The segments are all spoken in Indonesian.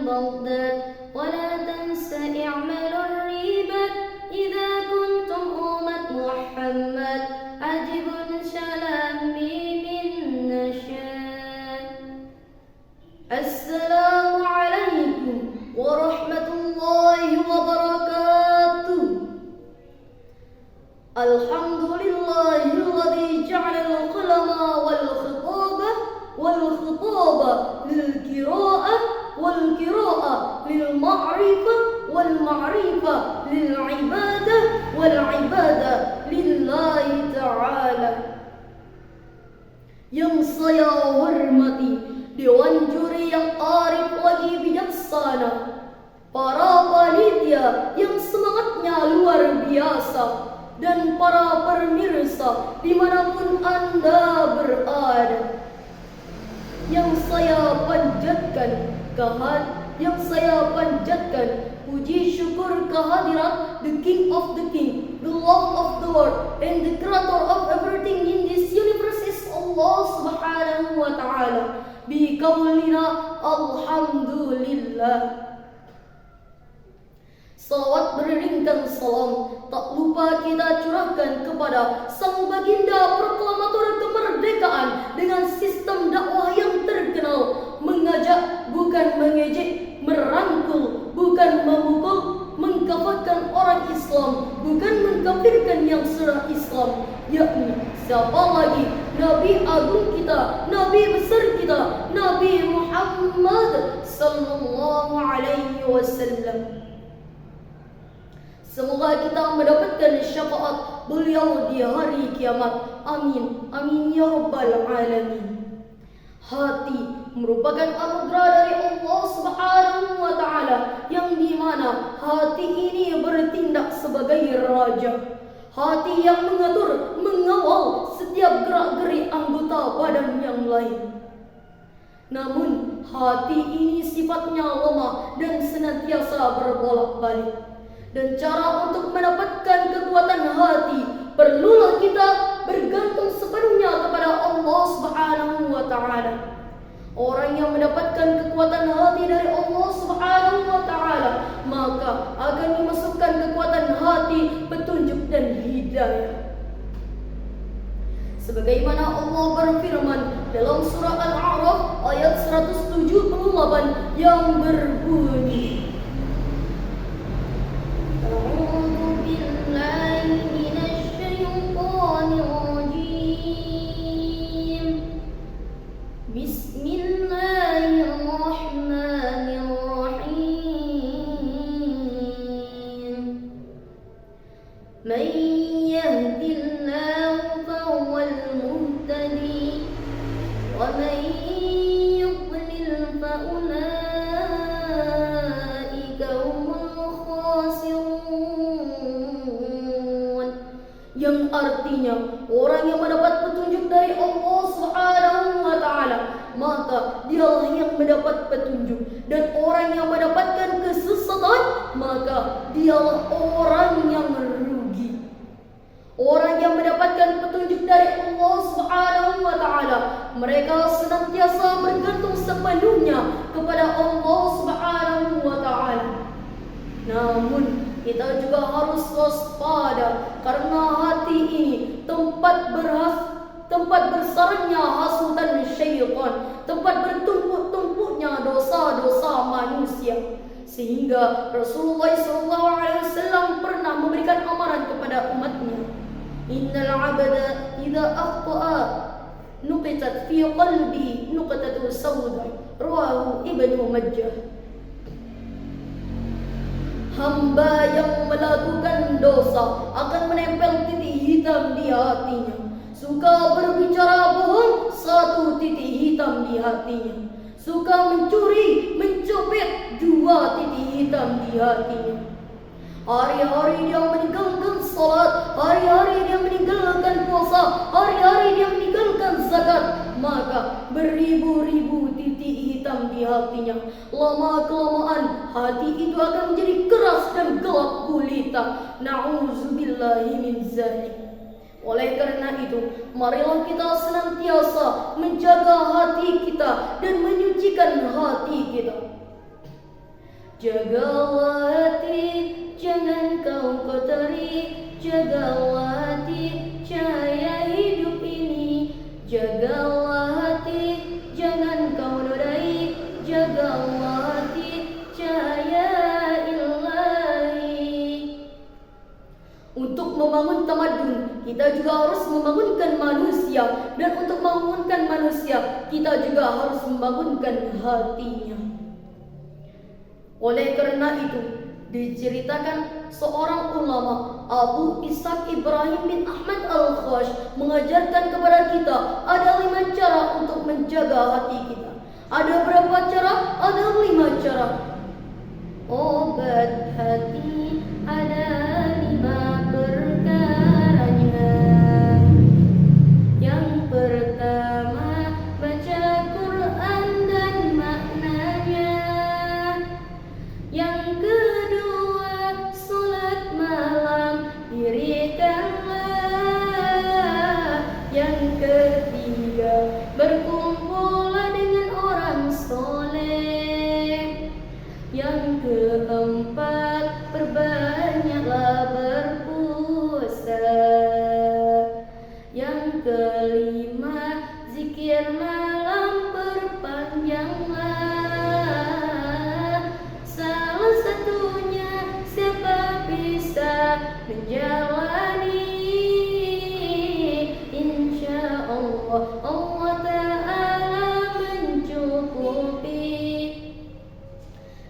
البغداد ولا تنس اعمل الريبات إذا كنتم أمة محمد عجب شلامي من نشاد. السلام عليكم ورحمة الله وبركاته. الحمد لله الذي جعل القلم والخطابة للقراءة والقراءة للمعرفة والمعرفة للعبادة والعبادة لله Ta'ala. Yang saya hormati Dewan Juri yang arif lagi bijaksana, para panitia yang semangatnya luar biasa, dan para pemirsa dimanapun Anda berada. Yang saya panjatkan puji syukur kehadirat the King of the King, the Lord of the Lord, and the Creator of everything in this universe is Allah Subhanahu wa Ta'ala. Biqaulina alhamdulillah. Salawat beriringkan salam tak lupa kita curahkan kepada sang baginda proklamator kemerdekaan dengan sistem dakwah yang terkenal, mengajak bukan mengejek, merangkul bukan memukul, mengkafarkan orang Islam bukan mengkafirkan yang sudah Islam, yakni siapa lagi? Nabi agung kita, Nabi besar kita, Nabi Muhammad sallallahu alaihi wasallam. Semoga kita mendapatkan syafaat beliau di hari kiamat. Amin. Amin ya rabbal alamin. Hati merupakan anugerah dari Allah Subhanahu wa Ta'ala, yang dimana hati ini bertindak sebagai raja. Hati yang mengatur, mengawal setiap gerak-gerik anggota badan yang lain. Namun hati ini sifatnya lemah dan senantiasa berbolak-balik. Dan cara untuk mendapatkan kekuatan hati, perlulah kita bergantung sepenuhnya kepada Allah Subhanahu wa Ta'ala. Orang yang mendapatkan kekuatan hati dari Allah Subhanahu wa Ta'ala, maka akan dimasukkan kekuatan hati, petunjuk dan hidayah. Sebagaimana Allah berfirman dalam surah Al-A'raf ayat 178 yang berbunyi, أعوذ بالله من الشيطان الرجيم بسم الله الرحمن الرحيم من يهد الله فهو المهتدي ومن يضلل فأولئك هم الخاسرون. Yang artinya orang yang mendapat petunjuk dari Allah Subhanahu wa Ta'ala, maka dialah yang mendapat petunjuk, dan orang yang mendapatkan kesesatan, maka dialah orang yang merugi. Orang yang mendapatkan petunjuk dari Allah Subhanahu wa Ta'ala, mereka senantiasa bergantung sepenuhnya kepada Allah Subhanahu wa Ta'ala. Namun kita juga harus waspada, karena hati ini tempat bersarangnya hasutan syaitan, tempat bertumpuk-tumpuknya dosa-dosa manusia. Sehingga Rasulullah SAW pernah memberikan amaran kepada umatnya, innal abada idza akhta'a nuqitat fi qalbi nuqtatu sauda, rawahu Ibnu Majah. Hamba yang melakukan dosa akan menempel titik hitam di hatinya. Suka berbicara bohong, satu titik hitam di hatinya. Suka mencuri, mencopet, dua titik hitam di hatinya. Hari-hari dia meninggalkan salat, hari-hari dia meninggalkan puasa, hari-hari dia meninggalkan zakat, maka beribu-ribu titik hitam di hatinya. Lama-kelamaan hati itu akan menjadi keras dan gelap gulita. Na'udzubillahi min dzalik. Oleh karena itu, marilah kita senantiasa menjaga hati kita dan menyucikan hati kita. Jagalah hati, jangan kau kotori. Jagalah hati, cahaya hidup ini. Jagalah hati, jangan kau nodai. Jagalah hati, cahaya ilahi. Untuk membangun tamadun, kita juga harus membangunkan manusia. Dan untuk membangunkan manusia, kita juga harus membangunkan hatinya. Oleh karena itu, diceritakan seorang ulama, Abu Ishaq Ibrahim bin Ahmad Al-Khash, mengajarkan kepada kita ada 5 cara untuk menjaga hati kita. Ada berapa cara? Ada 5 cara. Obat hati ada 5 perkaranya. Yang pertama, baca Quran dan maknanya. Yang kedua, salat malam dirikanlah. Yang ketiga, berkumpullah dengan orang soleh. Yang keempat, perbanyaklah berpuasa. Yang kelima, zikir malam perpanjanglah. Salah satunya siapa bisa menjalani, insya Allah Allah Ta'ala mencukupi.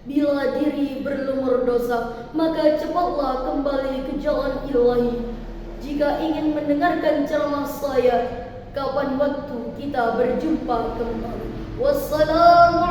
Bila diri berlumur dosa, maka cepatlah kembali ke jalan ilahi. Jika ingin mendengarkan ceramah saya, kapan waktu kita berjumpa kembali? Wassalamualaikum